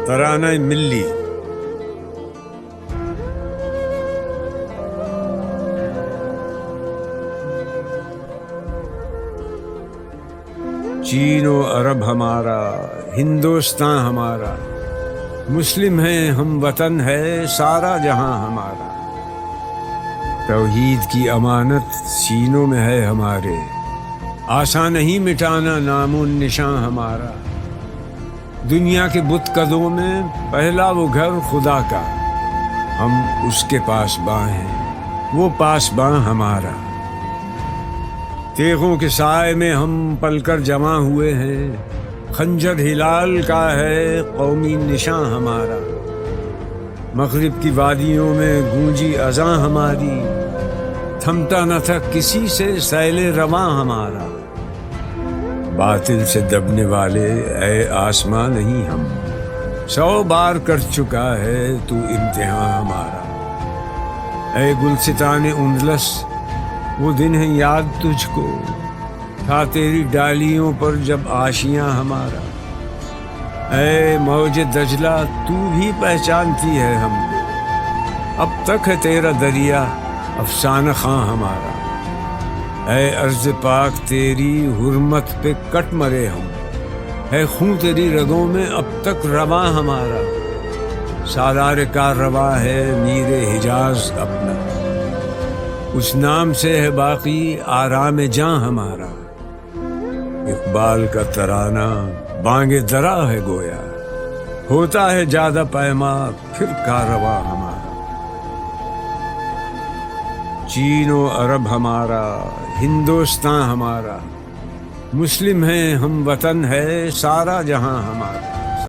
ترانہ ملی۔ چین و عرب ہمارا، ہندوستان ہمارا، مسلم ہیں ہم، وطن ہے سارا جہاں ہمارا۔ توحید کی امانت سینوں میں ہے ہمارے، آسان نہیں مٹانا نام و نشان ہمارا۔ دنیا کے بت قدوں میں پہلا وہ گھر خدا کا، ہم اس کے پاسباں ہیں، وہ پاسباں ہمارا۔ تیغوں کے سائے میں ہم پل کر جمع ہوئے ہیں، خنجر ہلال کا ہے قومی نشان ہمارا۔ مغرب کی وادیوں میں گونجی اذاں ہماری، تھمتا نہ تھا کسی سے سیل رواں ہمارا۔ باطل سے دبنے والے اے آسماں نہیں ہم، 100 بار کر چکا ہے تو امتحان ہمارا۔ اے گلستان اندلس وہ دن ہے یاد تجھ کو، تھا تیری ڈالیوں پر جب آشیاں ہمارا۔ اے موج دجلہ تو بھی پہچانتی ہے ہم کو، اب تک ہے تیرا دریا افسانہ خاں ہمارا۔ اے ارض پاک تیری حرمت پہ کٹ مرے ہم، ہے خون تیری رگوں میں اب تک رواں ہمارا۔ سالار کاررواں ہے میر حجاز اپنا، اس نام سے ہے باقی آرام جاں ہمارا۔ اقبال کا ترانہ بانگ درا ہے گویا، ہوتا ہے زیادہ پیما پھر کاررواں ہمارا۔ چین و عرب ہمارا، ہندوستان ہمارا، مسلم ہیں ہم، وطن ہے سارا جہاں ہمارا۔